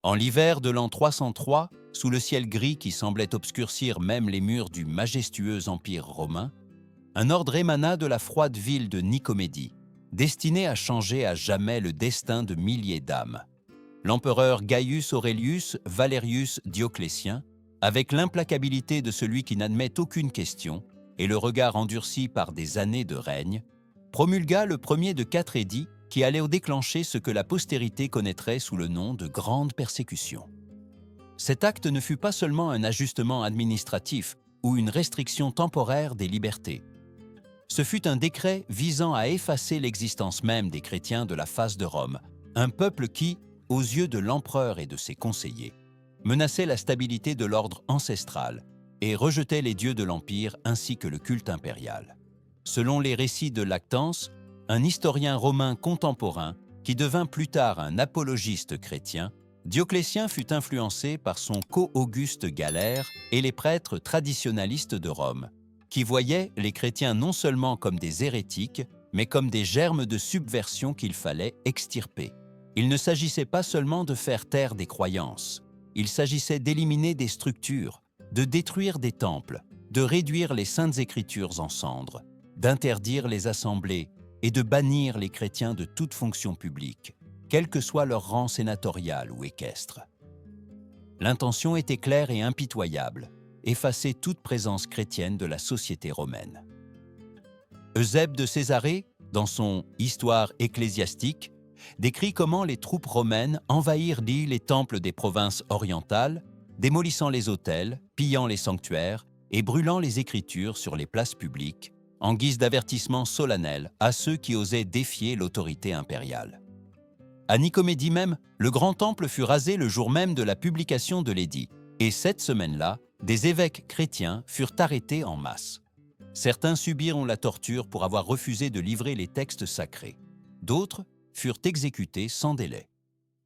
En l'hiver de l'an 303, sous le ciel gris qui semblait obscurcir même les murs du majestueux empire romain, un ordre émana de la froide ville de Nicomédie, destinée à changer à jamais le destin de milliers d'âmes. L'empereur Gaius Aurelius Valerius Dioclétien, avec l'implacabilité de celui qui n'admet aucune question et le regard endurci par des années de règne, promulgua le premier de 4 édits qui allaient déclencher ce que la postérité connaîtrait sous le nom de grande persécution. Cet acte ne fut pas seulement un ajustement administratif ou une restriction temporaire des libertés. Ce fut un décret visant à effacer l'existence même des chrétiens de la face de Rome, un peuple qui, aux yeux de l'empereur et de ses conseillers, menaçait la stabilité de l'ordre ancestral et rejetait les dieux de l'Empire ainsi que le culte impérial. Selon les récits de Lactance, un historien romain contemporain qui devint plus tard un apologiste chrétien, Dioclétien fut influencé par son co-auguste Galère et les prêtres traditionalistes de Rome, qui voyaient les chrétiens non seulement comme des hérétiques, mais comme des germes de subversion qu'il fallait extirper. Il ne s'agissait pas seulement de faire taire des croyances, il s'agissait d'éliminer des structures, de détruire des temples, de réduire les saintes écritures en cendres, d'interdire les assemblées et de bannir les chrétiens de toute fonction publique, quel que soit leur rang sénatorial ou équestre. L'intention était claire et impitoyable, effacer toute présence chrétienne de la société romaine. Eusèbe de Césarée, dans son « Histoire ecclésiastique », décrit comment les troupes romaines envahirent l'île et temples des provinces orientales, démolissant les autels, pillant les sanctuaires et brûlant les écritures sur les places publiques, en guise d'avertissement solennel à ceux qui osaient défier l'autorité impériale. À Nicomédie même, le grand temple fut rasé le jour même de la publication de l'édit, et cette semaine-là, des évêques chrétiens furent arrêtés en masse. Certains subirent la torture pour avoir refusé de livrer les textes sacrés. D'autres furent exécutés sans délai.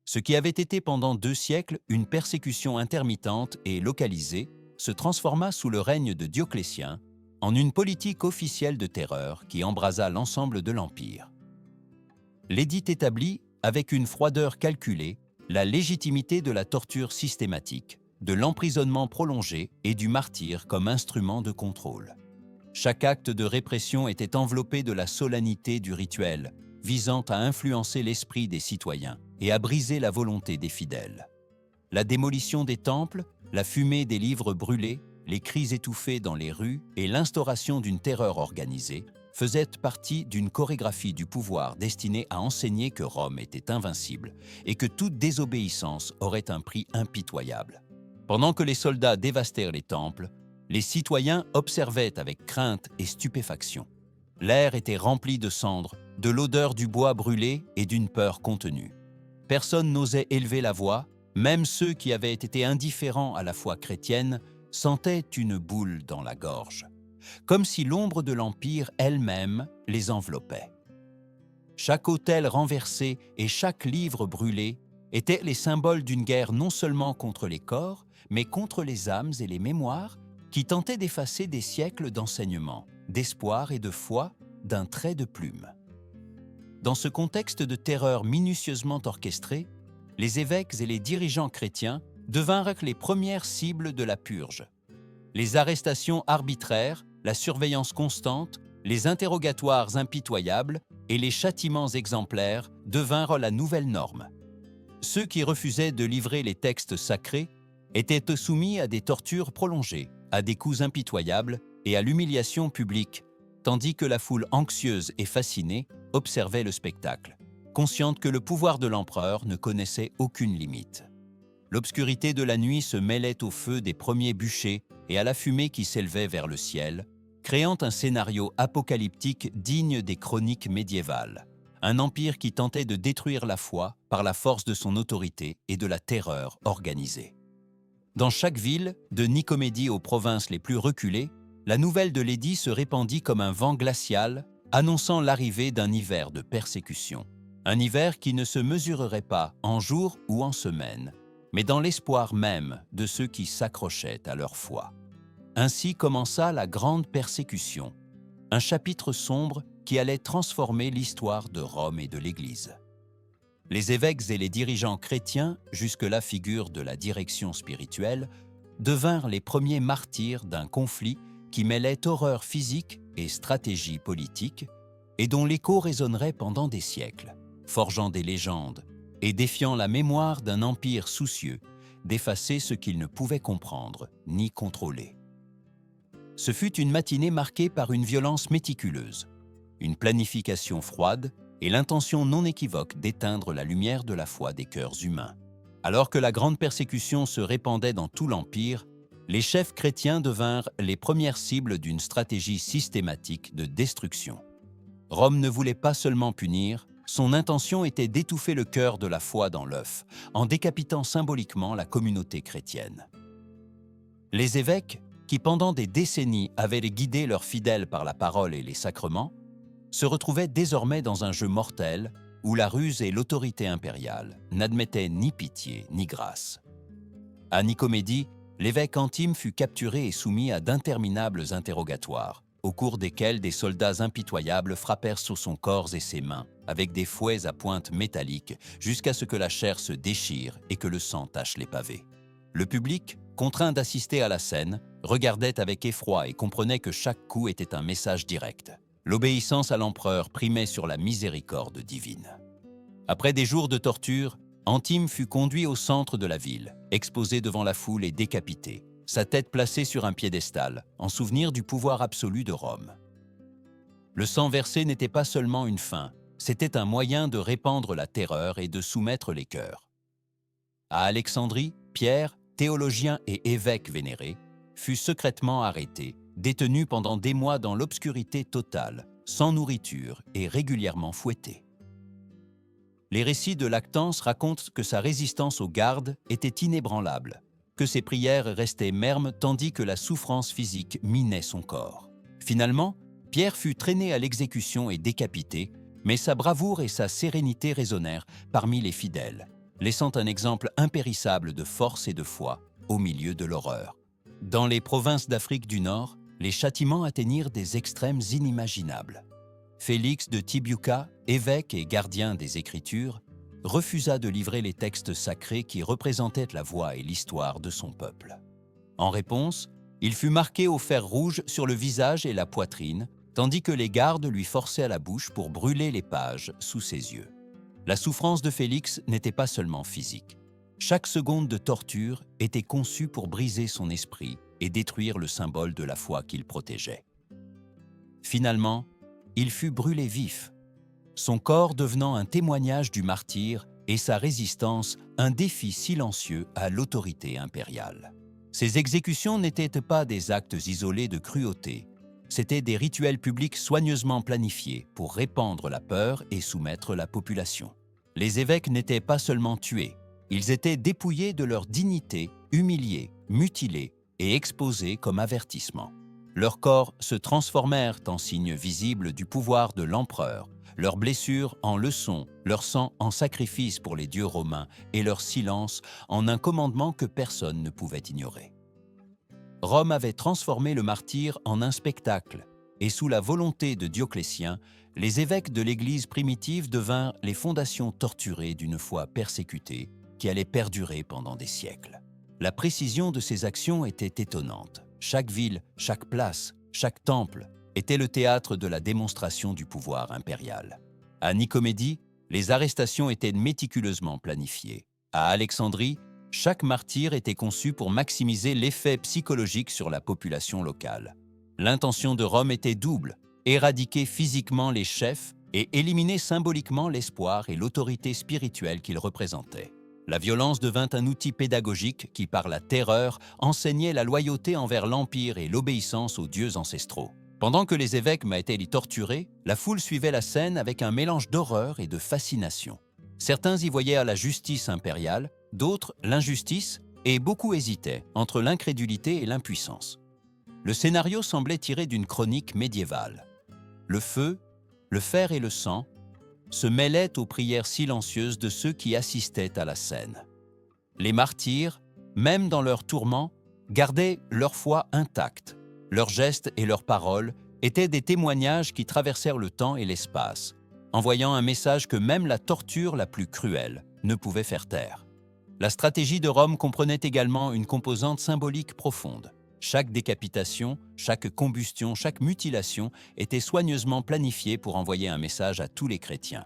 Ce qui avait été pendant 2 siècles une persécution intermittente et localisée se transforma sous le règne de Dioclétien en une politique officielle de terreur qui embrasa l'ensemble de l'Empire. L'édit établit, avec une froideur calculée, la légitimité de la torture systématique, de l'emprisonnement prolongé et du martyre comme instrument de contrôle. Chaque acte de répression était enveloppé de la solennité du rituel, visant à influencer l'esprit des citoyens et à briser la volonté des fidèles. La démolition des temples, la fumée des livres brûlés, les cris étouffés dans les rues et l'instauration d'une terreur organisée faisaient partie d'une chorégraphie du pouvoir destinée à enseigner que Rome était invincible et que toute désobéissance aurait un prix impitoyable. Pendant que les soldats dévastèrent les temples, les citoyens observaient avec crainte et stupéfaction. L'air était rempli de cendres, de l'odeur du bois brûlé et d'une peur contenue. Personne n'osait élever la voix, même ceux qui avaient été indifférents à la foi chrétienne sentaient une boule dans la gorge, comme si l'ombre de l'Empire elle-même les enveloppait. Chaque autel renversé et chaque livre brûlé étaient les symboles d'une guerre non seulement contre les corps, mais contre les âmes et les mémoires qui tentaient d'effacer des siècles d'enseignement, d'espoir et de foi d'un trait de plume. Dans ce contexte de terreur minutieusement orchestré, les évêques et les dirigeants chrétiens devinrent les premières cibles de la purge. Les arrestations arbitraires, la surveillance constante, les interrogatoires impitoyables et les châtiments exemplaires devinrent la nouvelle norme. Ceux qui refusaient de livrer les textes sacrés étaient soumis à des tortures prolongées, à des coups impitoyables et à l'humiliation publique, tandis que la foule anxieuse et fascinée observait le spectacle, consciente que le pouvoir de l'empereur ne connaissait aucune limite. L'obscurité de la nuit se mêlait au feu des premiers bûchers et à la fumée qui s'élevait vers le ciel, créant un scénario apocalyptique digne des chroniques médiévales. Un empire qui tentait de détruire la foi par la force de son autorité et de la terreur organisée. Dans chaque ville, de Nicomédie aux provinces les plus reculées, la nouvelle de l'édit se répandit comme un vent glacial, annonçant l'arrivée d'un hiver de persécution. Un hiver qui ne se mesurerait pas en jours ou en semaines, mais dans l'espoir même de ceux qui s'accrochaient à leur foi. Ainsi commença la grande persécution, un chapitre sombre qui allait transformer l'histoire de Rome et de l'Église. Les évêques et les dirigeants chrétiens, jusque-là figure de la direction spirituelle, devinrent les premiers martyrs d'un conflit qui mêlait horreur physique et stratégie politique, et dont l'écho résonnerait pendant des siècles, forgeant des légendes et défiant la mémoire d'un empire soucieux d'effacer ce qu'il ne pouvait comprendre ni contrôler. Ce fut une matinée marquée par une violence méticuleuse, une planification froide et l'intention non équivoque d'éteindre la lumière de la foi des cœurs humains. Alors que la grande persécution se répandait dans tout l'Empire, les chefs chrétiens devinrent les premières cibles d'une stratégie systématique de destruction. Rome ne voulait pas seulement punir, son intention était d'étouffer le cœur de la foi dans l'œuf, en décapitant symboliquement la communauté chrétienne. Les évêques, qui pendant des décennies avaient guidé leurs fidèles par la parole et les sacrements, se retrouvaient désormais dans un jeu mortel où la ruse et l'autorité impériale n'admettaient ni pitié ni grâce. À Nicomédie, l'évêque Antime fut capturé et soumis à d'interminables interrogatoires, au cours desquels des soldats impitoyables frappèrent sur son corps et ses mains, avec des fouets à pointe métallique, jusqu'à ce que la chair se déchire et que le sang tache les pavés. Le public, contraint d'assister à la scène, regardait avec effroi et comprenait que chaque coup était un message direct. L'obéissance à l'empereur primait sur la miséricorde divine. Après des jours de torture, Antime fut conduit au centre de la ville, exposé devant la foule et décapité, sa tête placée sur un piédestal, en souvenir du pouvoir absolu de Rome. Le sang versé n'était pas seulement une fin, c'était un moyen de répandre la terreur et de soumettre les cœurs. À Alexandrie, Pierre, théologien et évêque vénéré, fut secrètement arrêté, détenu pendant des mois dans l'obscurité totale, sans nourriture et régulièrement fouetté. Les récits de Lactance racontent que sa résistance aux gardes était inébranlable, que ses prières restaient mermes tandis que la souffrance physique minait son corps. Finalement, Pierre fut traîné à l'exécution et décapité, mais sa bravoure et sa sérénité résonnèrent parmi les fidèles, laissant un exemple impérissable de force et de foi au milieu de l'horreur. Dans les provinces d'Afrique du Nord, les châtiments atteignirent des extrêmes inimaginables. Félix de Tibiuca, évêque et gardien des Écritures, refusa de livrer les textes sacrés qui représentaient la voix et l'histoire de son peuple. En réponse, il fut marqué au fer rouge sur le visage et la poitrine, tandis que les gardes lui forçaient à la bouche pour brûler les pages sous ses yeux. La souffrance de Félix n'était pas seulement physique. Chaque seconde de torture était conçue pour briser son esprit et détruire le symbole de la foi qu'il protégeait. Finalement, il fut brûlé vif, son corps devenant un témoignage du martyr et sa résistance un défi silencieux à l'autorité impériale. Ces exécutions n'étaient pas des actes isolés de cruauté, c'étaient des rituels publics soigneusement planifiés pour répandre la peur et soumettre la population. Les évêques n'étaient pas seulement tués, ils étaient dépouillés de leur dignité, humiliés, mutilés et exposés comme avertissement. Leurs corps se transformèrent en signes visibles du pouvoir de l'empereur, leurs blessures en leçons, leur sang en sacrifice pour les dieux romains et leur silence en un commandement que personne ne pouvait ignorer. Rome avait transformé le martyre en un spectacle, et sous la volonté de Dioclétien, les évêques de l'Église primitive devinrent les fondations torturées d'une foi persécutée qui allait perdurer pendant des siècles. La précision de ces actions était étonnante. Chaque ville, chaque place, chaque temple était le théâtre de la démonstration du pouvoir impérial. À Nicomédie, les arrestations étaient méticuleusement planifiées. À Alexandrie, chaque martyr était conçu pour maximiser l'effet psychologique sur la population locale. L'intention de Rome était double, éradiquer physiquement les chefs et éliminer symboliquement l'espoir et l'autorité spirituelle qu'ils représentaient. La violence devint un outil pédagogique qui, par la terreur, enseignait la loyauté envers l'Empire et l'obéissance aux dieux ancestraux. Pendant que les évêques étaient torturés, la foule suivait la scène avec un mélange d'horreur et de fascination. Certains y voyaient la justice impériale, d'autres l'injustice, et beaucoup hésitaient entre l'incrédulité et l'impuissance. Le scénario semblait tiré d'une chronique médiévale. Le feu, le fer et le sang se mêlaient aux prières silencieuses de ceux qui assistaient à la scène. Les martyrs, même dans leurs tourments, gardaient leur foi intacte. Leurs gestes et leurs paroles étaient des témoignages qui traversèrent le temps et l'espace, envoyant un message que même la torture la plus cruelle ne pouvait faire taire. La stratégie de Rome comprenait également une composante symbolique profonde. Chaque décapitation, chaque combustion, chaque mutilation était soigneusement planifiée pour envoyer un message à tous les chrétiens.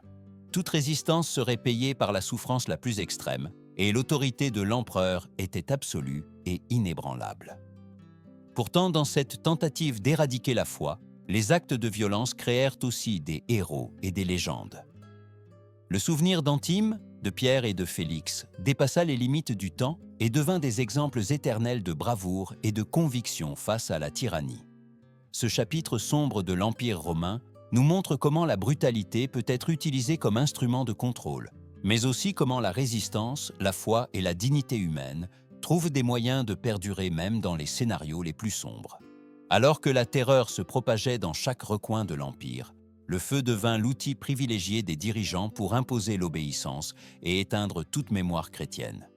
Toute résistance serait payée par la souffrance la plus extrême, et l'autorité de l'empereur était absolue et inébranlable. Pourtant, dans cette tentative d'éradiquer la foi, les actes de violence créèrent aussi des héros et des légendes. Le souvenir d'Antime, de Pierre et de Félix dépassa les limites du temps et devint des exemples éternels de bravoure et de conviction face à la tyrannie. Ce chapitre sombre de l'Empire romain nous montre comment la brutalité peut être utilisée comme instrument de contrôle, mais aussi comment la résistance, la foi et la dignité humaine trouvent des moyens de perdurer même dans les scénarios les plus sombres. Alors que la terreur se propageait dans chaque recoin de l'Empire, le feu devint l'outil privilégié des dirigeants pour imposer l'obéissance et éteindre toute mémoire chrétienne.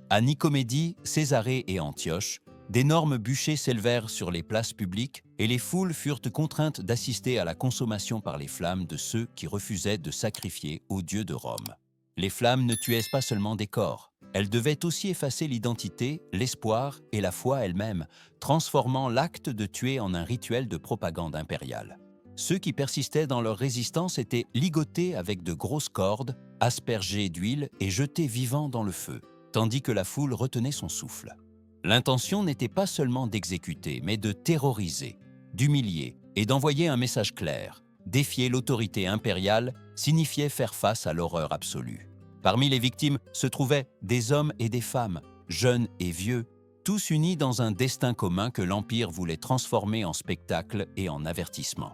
À Nicomédie, Césarée et Antioche, d'énormes bûchers s'élevèrent sur les places publiques et les foules furent contraintes d'assister à la consommation par les flammes de ceux qui refusaient de sacrifier aux dieux de Rome. Les flammes ne tuaient pas seulement des corps, elles devaient aussi effacer l'identité, l'espoir et la foi elle-même, transformant l'acte de tuer en un rituel de propagande impériale. Ceux qui persistaient dans leur résistance étaient ligotés avec de grosses cordes, aspergés d'huile et jetés vivants dans le feu, tandis que la foule retenait son souffle. L'intention n'était pas seulement d'exécuter, mais de terroriser, d'humilier et d'envoyer un message clair. Défier l'autorité impériale signifiait faire face à l'horreur absolue. Parmi les victimes se trouvaient des hommes et des femmes, jeunes et vieux, tous unis dans un destin commun que l'Empire voulait transformer en spectacle et en avertissement.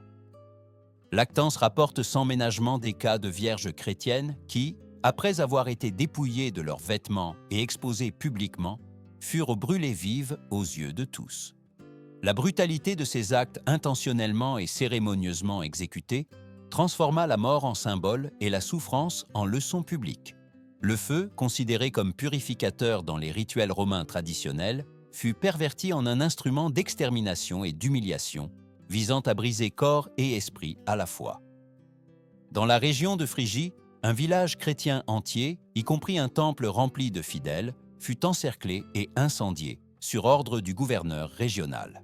Lactance rapporte sans ménagement des cas de vierges chrétiennes qui, après avoir été dépouillées de leurs vêtements et exposées publiquement, furent brûlées vives aux yeux de tous. La brutalité de ces actes intentionnellement et cérémonieusement exécutés transforma la mort en symbole et la souffrance en leçon publique. Le feu, considéré comme purificateur dans les rituels romains traditionnels, fut perverti en un instrument d'extermination et d'humiliation, visant à briser corps et esprit à la fois. Dans la région de Phrygie, un village chrétien entier, y compris un temple rempli de fidèles, fut encerclé et incendié, sur ordre du gouverneur régional.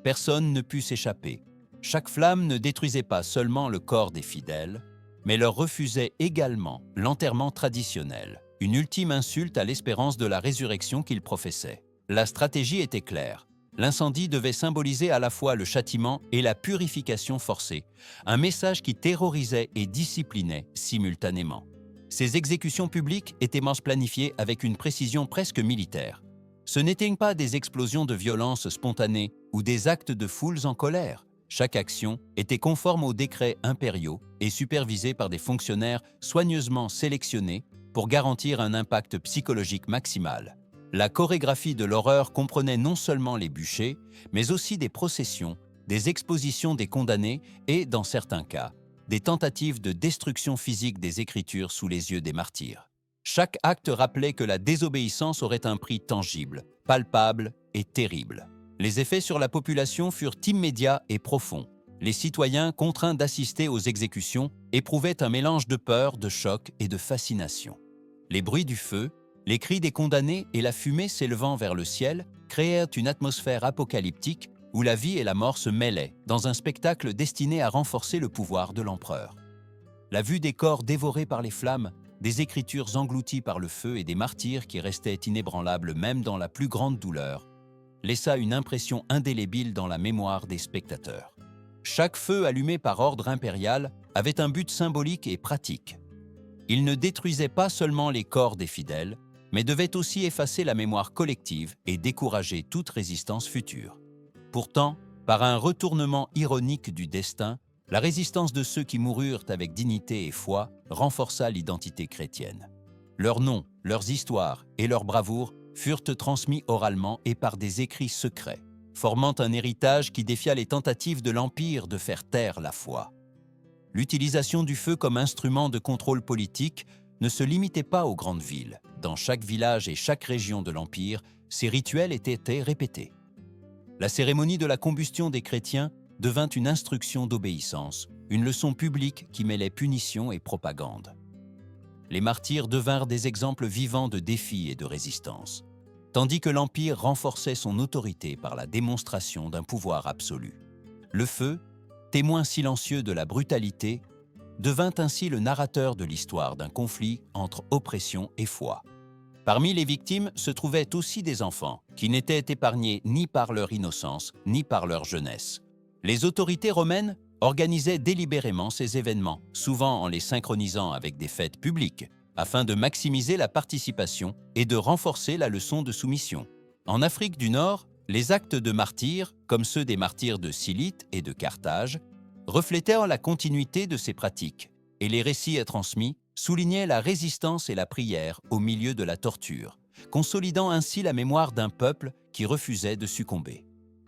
Personne ne put s'échapper. Chaque flamme ne détruisait pas seulement le corps des fidèles, mais leur refusait également l'enterrement traditionnel, une ultime insulte à l'espérance de la résurrection qu'ils professaient. La stratégie était claire. L'incendie devait symboliser à la fois le châtiment et la purification forcée, un message qui terrorisait et disciplinait simultanément. Ces exécutions publiques étaient planifiées avec une précision presque militaire. Ce n'étaient pas des explosions de violence spontanées ou des actes de foules en colère. Chaque action était conforme aux décrets impériaux et supervisée par des fonctionnaires soigneusement sélectionnés pour garantir un impact psychologique maximal. La chorégraphie de l'horreur comprenait non seulement les bûchers, mais aussi des processions, des expositions des condamnés et, dans certains cas, des tentatives de destruction physique des Écritures sous les yeux des martyrs. Chaque acte rappelait que la désobéissance aurait un prix tangible, palpable et terrible. Les effets sur la population furent immédiats et profonds. Les citoyens, contraints d'assister aux exécutions, éprouvaient un mélange de peur, de choc et de fascination. Les bruits du feu, les cris des condamnés et la fumée s'élevant vers le ciel créèrent une atmosphère apocalyptique où la vie et la mort se mêlaient dans un spectacle destiné à renforcer le pouvoir de l'empereur. La vue des corps dévorés par les flammes, des Écritures englouties par le feu et des martyrs qui restaient inébranlables même dans la plus grande douleur, laissa une impression indélébile dans la mémoire des spectateurs. Chaque feu allumé par ordre impérial avait un but symbolique et pratique. Il ne détruisait pas seulement les corps des fidèles, mais devait aussi effacer la mémoire collective et décourager toute résistance future. Pourtant, par un retournement ironique du destin, la résistance de ceux qui moururent avec dignité et foi renforça l'identité chrétienne. Leurs noms, leurs histoires et leur bravoure furent transmis oralement et par des écrits secrets, formant un héritage qui défia les tentatives de l'Empire de faire taire la foi. L'utilisation du feu comme instrument de contrôle politique ne se limitait pas aux grandes villes. Dans chaque village et chaque région de l'Empire, ces rituels étaient répétés. La cérémonie de la combustion des chrétiens devint une instruction d'obéissance, une leçon publique qui mêlait punition et propagande. Les martyrs devinrent des exemples vivants de défis et de résistance, tandis que l'Empire renforçait son autorité par la démonstration d'un pouvoir absolu. Le feu, témoin silencieux de la brutalité, devint ainsi le narrateur de l'histoire d'un conflit entre oppression et foi. Parmi les victimes se trouvaient aussi des enfants, qui n'étaient épargnés ni par leur innocence, ni par leur jeunesse. Les autorités romaines organisaient délibérément ces événements, souvent en les synchronisant avec des fêtes publiques, afin de maximiser la participation et de renforcer la leçon de soumission. En Afrique du Nord, les actes de martyrs, comme ceux des martyrs de Scyllite et de Carthage, reflétaient la continuité de ces pratiques, et les récits transmis soulignaient la résistance et la prière au milieu de la torture, consolidant ainsi la mémoire d'un peuple qui refusait de succomber.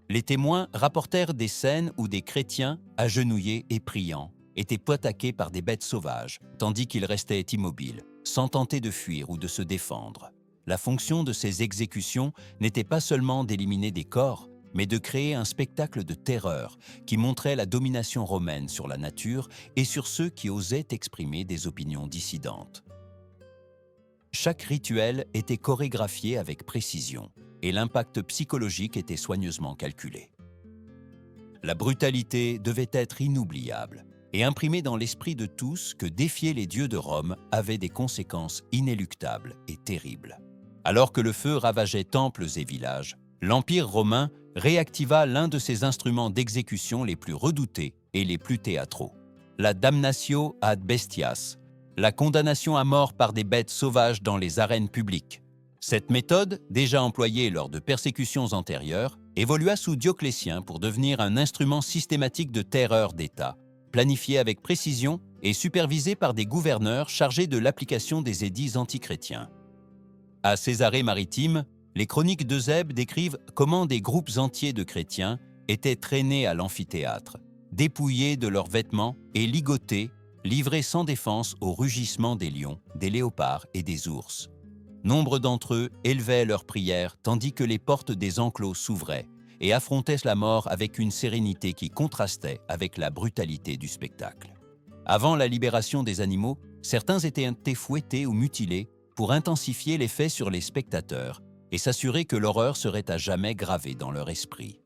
Les témoins rapportèrent des scènes où des chrétiens, agenouillés et priants, étaient attaqués par des bêtes sauvages, tandis qu'ils restaient immobiles, sans tenter de fuir ou de se défendre. La fonction de ces exécutions n'était pas seulement d'éliminer des corps, mais de créer un spectacle de terreur qui montrait la domination romaine sur la nature et sur ceux qui osaient exprimer des opinions dissidentes. Chaque rituel était chorégraphié avec précision et l'impact psychologique était soigneusement calculé. La brutalité devait être inoubliable et imprimer dans l'esprit de tous que défier les dieux de Rome avait des conséquences inéluctables et terribles. Alors que le feu ravageait temples et villages, l'Empire romain réactiva l'un de ses instruments d'exécution les plus redoutés et les plus théâtraux, la damnatio ad bestias, la condamnation à mort par des bêtes sauvages dans les arènes publiques. Cette méthode, déjà employée lors de persécutions antérieures, évolua sous Dioclétien pour devenir un instrument systématique de terreur d'État, planifié avec précision et supervisé par des gouverneurs chargés de l'application des édits antichrétiens. À Césarée-Maritime, les chroniques d'Eusèbe décrivent comment des groupes entiers de chrétiens étaient traînés à l'amphithéâtre, dépouillés de leurs vêtements et ligotés, livrés sans défense au rugissement des lions, des léopards et des ours. Nombre d'entre eux élevaient leurs prières tandis que les portes des enclos s'ouvraient et affrontaient la mort avec une sérénité qui contrastait avec la brutalité du spectacle. Avant la libération des animaux, certains étaient fouettés ou mutilés pour intensifier l'effet sur les spectateurs et s'assurer que l'horreur serait à jamais gravée dans leur esprit.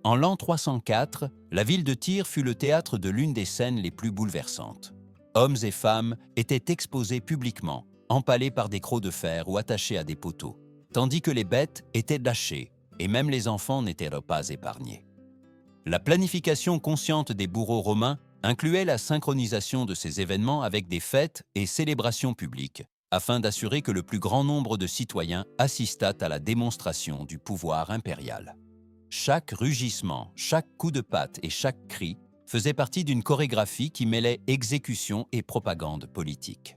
En l'an 304, la ville de Tyr fut le théâtre de l'une des scènes les plus bouleversantes. Hommes et femmes étaient exposés publiquement, empalés par des crocs de fer ou attachés à des poteaux, tandis que les bêtes étaient lâchées et même les enfants n'étaient pas épargnés. La planification consciente des bourreaux romains incluait la synchronisation de ces événements avec des fêtes et célébrations publiques, afin d'assurer que le plus grand nombre de citoyens assistât à la démonstration du pouvoir impérial. Chaque rugissement, chaque coup de patte et chaque cri faisait partie d'une chorégraphie qui mêlait exécution et propagande politique.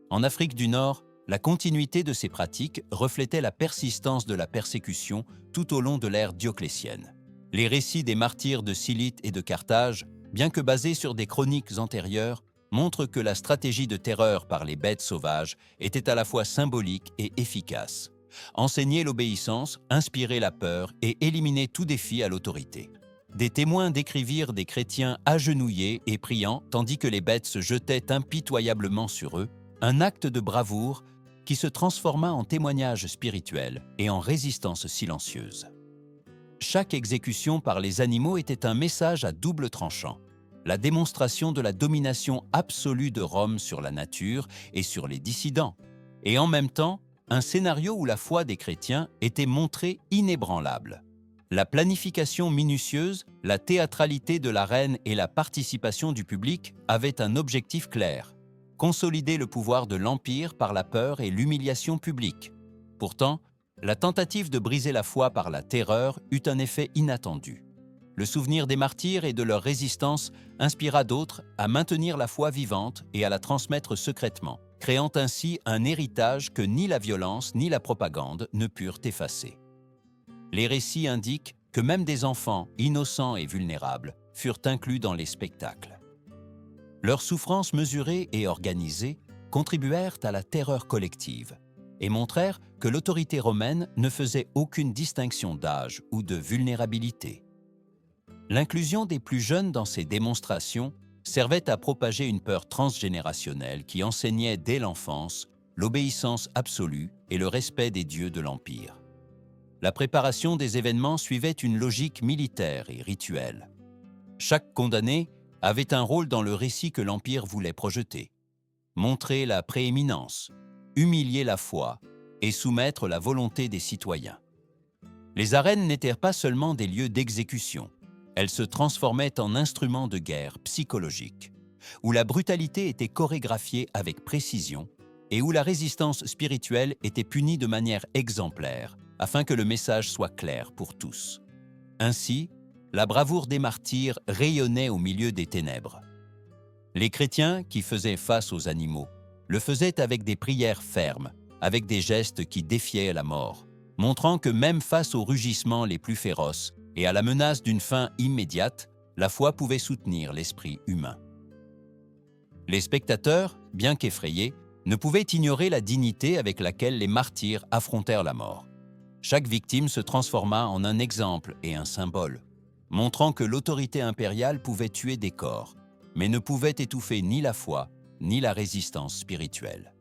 En Afrique du Nord, la continuité de ces pratiques reflétait la persistance de la persécution tout au long de l'ère dioclétienne. Les récits des martyrs de Scyllite et de Carthage, bien que basés sur des chroniques antérieures, montrent que la stratégie de terreur par les bêtes sauvages était à la fois symbolique et efficace. Enseigner l'obéissance, inspirer la peur et éliminer tout défi à l'autorité. Des témoins décrivirent des chrétiens agenouillés et priant tandis que les bêtes se jetaient impitoyablement sur eux, un acte de bravoure qui se transforma en témoignage spirituel et en résistance silencieuse. Chaque exécution par les animaux était un message à double tranchant, la démonstration de la domination absolue de Rome sur la nature et sur les dissidents, et en même temps, un scénario où la foi des chrétiens était montrée inébranlable. La planification minutieuse, la théâtralité de l'arène et la participation du public avaient un objectif clair: consolider le pouvoir de l'Empire par la peur et l'humiliation publique. Pourtant, la tentative de briser la foi par la terreur eut un effet inattendu. Le souvenir des martyrs et de leur résistance inspira d'autres à maintenir la foi vivante et à la transmettre secrètement, créant ainsi un héritage que ni la violence ni la propagande ne purent effacer. Les récits indiquent que même des enfants, innocents et vulnérables, furent inclus dans les spectacles. Leurs souffrances mesurées et organisées contribuèrent à la terreur collective et montrèrent que l'autorité romaine ne faisait aucune distinction d'âge ou de vulnérabilité. L'inclusion des plus jeunes dans ces démonstrations servait à propager une peur transgénérationnelle qui enseignait dès l'enfance l'obéissance absolue et le respect des dieux de l'Empire. La préparation des événements suivait une logique militaire et rituelle. Chaque condamné avait un rôle dans le récit que l'Empire voulait projeter. Montrer la prééminence, humilier la foi et soumettre la volonté des citoyens. Les arènes n'étaient pas seulement des lieux d'exécution, elles se transformaient en instruments de guerre psychologique, où la brutalité était chorégraphiée avec précision et où la résistance spirituelle était punie de manière exemplaire, afin que le message soit clair pour tous. Ainsi, la bravoure des martyrs rayonnait au milieu des ténèbres. Les chrétiens qui faisaient face aux animaux le faisaient avec des prières fermes, avec des gestes qui défiaient la mort, montrant que même face aux rugissements les plus féroces et à la menace d'une fin immédiate, la foi pouvait soutenir l'esprit humain. Les spectateurs, bien qu'effrayés, ne pouvaient ignorer la dignité avec laquelle les martyrs affrontèrent la mort. Chaque victime se transforma en un exemple et un symbole, montrant que l'autorité impériale pouvait tuer des corps, mais ne pouvait étouffer ni la foi, ni la résistance spirituelle.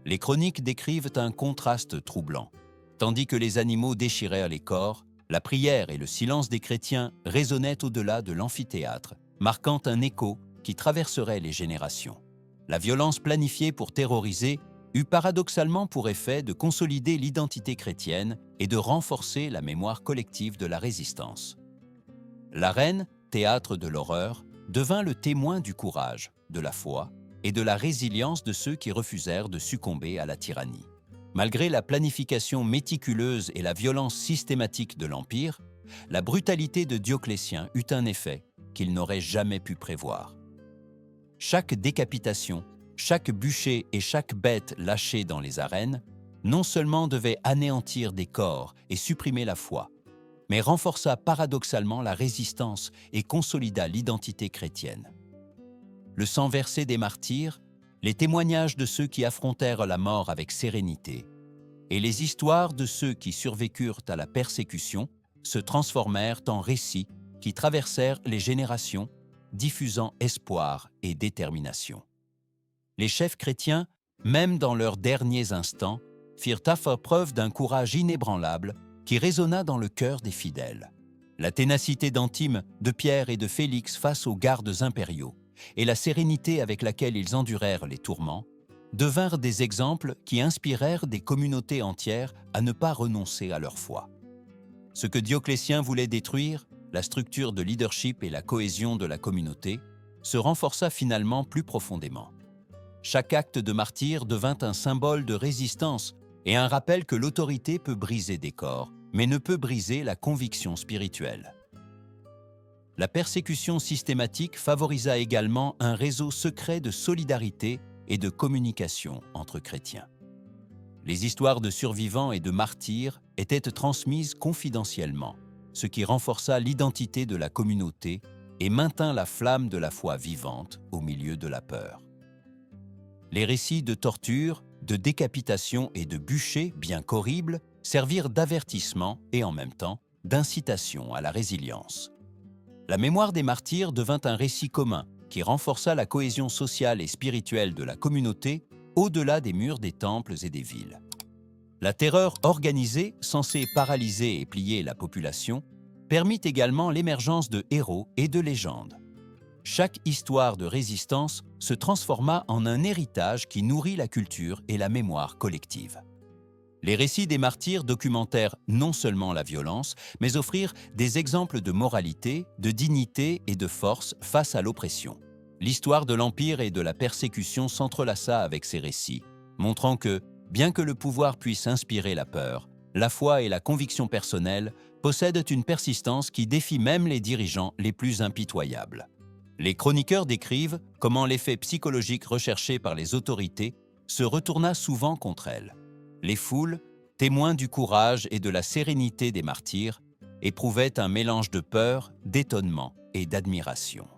Les chroniques décrivent un contraste troublant. Tandis que les animaux déchirèrent les corps, la prière et le silence des chrétiens résonnaient au-delà de l'amphithéâtre, marquant un écho qui traverserait les générations. La violence planifiée pour terroriser eut paradoxalement pour effet de consolider l'identité chrétienne et de renforcer la mémoire collective de la résistance. L'arène, théâtre de l'horreur, devint le témoin du courage, de la foi et de la résilience de ceux qui refusèrent de succomber à la tyrannie. Malgré la planification méticuleuse et la violence systématique de l'Empire, la brutalité de Dioclétien eut un effet qu'il n'aurait jamais pu prévoir. Chaque décapitation, chaque bûcher et chaque bête lâchée dans les arènes non seulement devait anéantir des corps et supprimer la foi, mais renforça paradoxalement la résistance et consolida l'identité chrétienne. Le sang versé des martyrs, les témoignages de ceux qui affrontèrent la mort avec sérénité et les histoires de ceux qui survécurent à la persécution se transformèrent en récits qui traversèrent les générations, diffusant espoir et détermination. Les chefs chrétiens, même dans leurs derniers instants, firent à faire preuve d'un courage inébranlable qui résonna dans le cœur des fidèles. La ténacité d'Antime, de Pierre et de Félix face aux gardes impériaux et la sérénité avec laquelle ils endurèrent les tourments devinrent des exemples qui inspirèrent des communautés entières à ne pas renoncer à leur foi. Ce que Dioclétien voulait détruire, la structure de leadership et la cohésion de la communauté, se renforça finalement plus profondément. Chaque acte de martyr devint un symbole de résistance et un rappel que l'autorité peut briser des corps, mais ne peut briser la conviction spirituelle. La persécution systématique favorisa également un réseau secret de solidarité et de communication entre chrétiens. Les histoires de survivants et de martyrs étaient transmises confidentiellement, ce qui renforça l'identité de la communauté et maintint la flamme de la foi vivante au milieu de la peur. Les récits de torture, de décapitation et de bûcher, bien qu'horribles, servirent d'avertissement et en même temps d'incitation à la résilience. La mémoire des martyrs devint un récit commun qui renforça la cohésion sociale et spirituelle de la communauté au-delà des murs des temples et des villes. La terreur organisée, censée paralyser et plier la population, permit également l'émergence de héros et de légendes. Chaque histoire de résistance se transforma en un héritage qui nourrit la culture et la mémoire collective. Les récits des martyrs documentèrent non seulement la violence, mais offrirent des exemples de moralité, de dignité et de force face à l'oppression. L'histoire de l'Empire et de la persécution s'entrelaça avec ces récits, montrant que, bien que le pouvoir puisse inspirer la peur, la foi et la conviction personnelle possèdent une persistance qui défie même les dirigeants les plus impitoyables. Les chroniqueurs décrivent comment l'effet psychologique recherché par les autorités se retourna souvent contre elles. Les foules, témoins du courage et de la sérénité des martyrs, éprouvaient un mélange de peur, d'étonnement et d'admiration.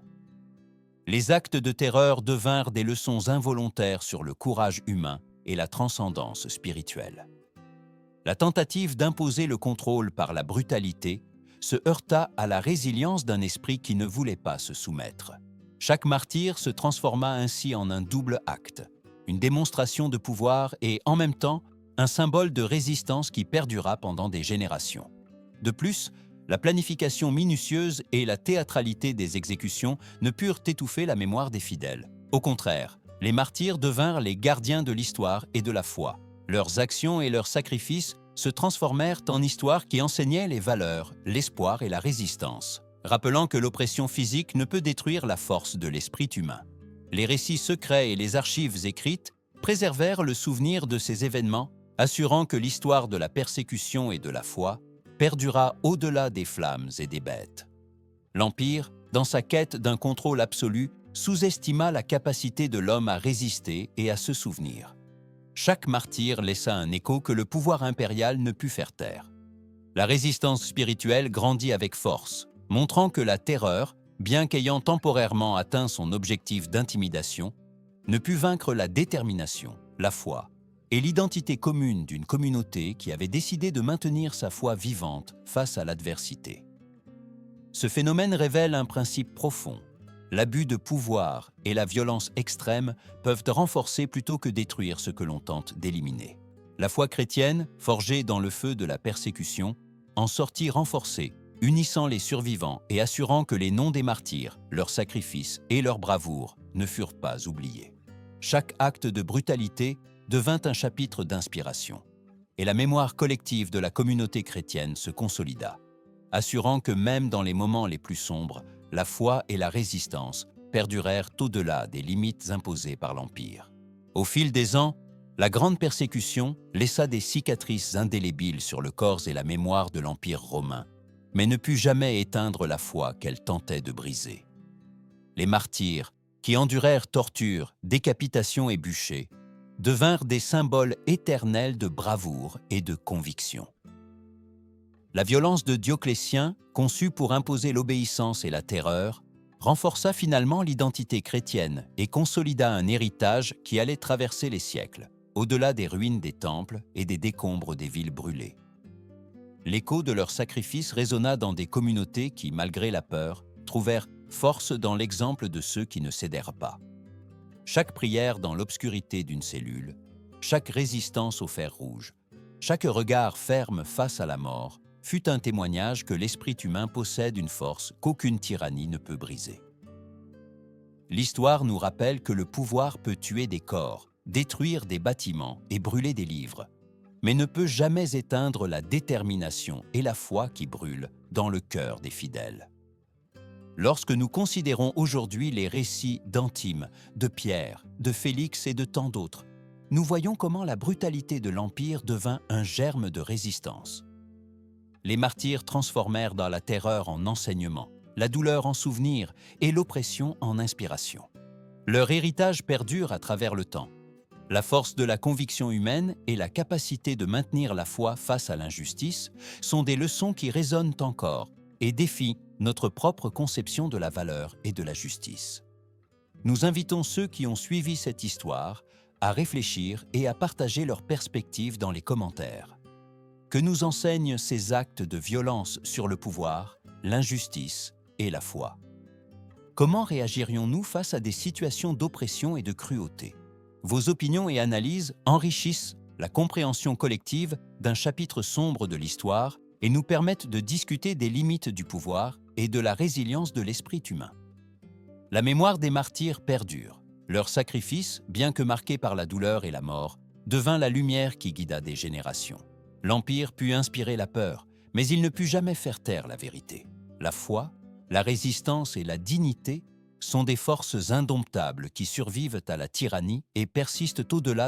Les actes de terreur devinrent des leçons involontaires sur le courage humain et la transcendance spirituelle. La tentative d'imposer le contrôle par la brutalité se heurta à la résilience d'un esprit qui ne voulait pas se soumettre. Chaque martyr se transforma ainsi en un double acte, une démonstration de pouvoir et, en même temps, un symbole de résistance qui perdura pendant des générations. De plus, la planification minutieuse et la théâtralité des exécutions ne purent étouffer la mémoire des fidèles. Au contraire, les martyrs devinrent les gardiens de l'histoire et de la foi. Leurs actions et leurs sacrifices se transformèrent en histoire qui enseignait les valeurs, l'espoir et la résistance, rappelant que l'oppression physique ne peut détruire la force de l'esprit humain. Les récits secrets et les archives écrites préservèrent le souvenir de ces événements, assurant que l'histoire de la persécution et de la foi perdura au-delà des flammes et des bêtes. L'Empire, dans sa quête d'un contrôle absolu, sous-estima la capacité de l'homme à résister et à se souvenir. Chaque martyr laissa un écho que le pouvoir impérial ne put faire taire. La résistance spirituelle grandit avec force, montrant que la terreur, bien qu'ayant temporairement atteint son objectif d'intimidation, ne put vaincre la détermination, la foi et l'identité commune d'une communauté qui avait décidé de maintenir sa foi vivante face à l'adversité. Ce phénomène révèle un principe profond. L'abus de pouvoir et la violence extrême peuvent renforcer plutôt que détruire ce que l'on tente d'éliminer. La foi chrétienne, forgée dans le feu de la persécution, en sortit renforcée, unissant les survivants et assurant que les noms des martyrs, leurs sacrifices et leur bravoure ne furent pas oubliés. Chaque acte de brutalité devint un chapitre d'inspiration, et la mémoire collective de la communauté chrétienne se consolida, assurant que même dans les moments les plus sombres, la foi et la résistance perdurèrent au-delà des limites imposées par l'Empire. Au fil des ans, la grande persécution laissa des cicatrices indélébiles sur le corps et la mémoire de l'Empire romain, mais ne put jamais éteindre la foi qu'elle tentait de briser. Les martyrs, qui endurèrent tortures, décapitations et bûchers, devinrent des symboles éternels de bravoure et de conviction. La violence de Dioclétien, conçue pour imposer l'obéissance et la terreur, renforça finalement l'identité chrétienne et consolida un héritage qui allait traverser les siècles, au-delà des ruines des temples et des décombres des villes brûlées. L'écho de leurs sacrifices résonna dans des communautés qui, malgré la peur, trouvèrent force dans l'exemple de ceux qui ne cédèrent pas. Chaque prière dans l'obscurité d'une cellule, chaque résistance au fer rouge, chaque regard ferme face à la mort fut un témoignage que l'esprit humain possède une force qu'aucune tyrannie ne peut briser. L'histoire nous rappelle que le pouvoir peut tuer des corps, détruire des bâtiments et brûler des livres, mais ne peut jamais éteindre la détermination et la foi qui brûlent dans le cœur des fidèles. Lorsque nous considérons aujourd'hui les récits d'Antime, de Pierre, de Félix et de tant d'autres, nous voyons comment la brutalité de l'Empire devint un germe de résistance. Les martyrs transformèrent dans la terreur en enseignement, la douleur en souvenir et l'oppression en inspiration. Leur héritage perdure à travers le temps. La force de la conviction humaine et la capacité de maintenir la foi face à l'injustice sont des leçons qui résonnent encore et défient notre propre conception de la valeur et de la justice. Nous invitons ceux qui ont suivi cette histoire à réfléchir et à partager leurs perspectives dans les commentaires. Que nous enseignent ces actes de violence sur le pouvoir, l'injustice et la foi? Comment réagirions-nous face à des situations d'oppression et de cruauté? Vos opinions et analyses enrichissent la compréhension collective d'un chapitre sombre de l'histoire et nous permettent de discuter des limites du pouvoir et de la résilience de l'esprit humain. La mémoire des martyrs perdure. Leur sacrifice, bien que marqué par la douleur et la mort, devint la lumière qui guida des générations. L'Empire put inspirer la peur, mais il ne put jamais faire taire la vérité. La foi, la résistance et la dignité sont des forces indomptables qui survivent à la tyrannie et persistent au-delà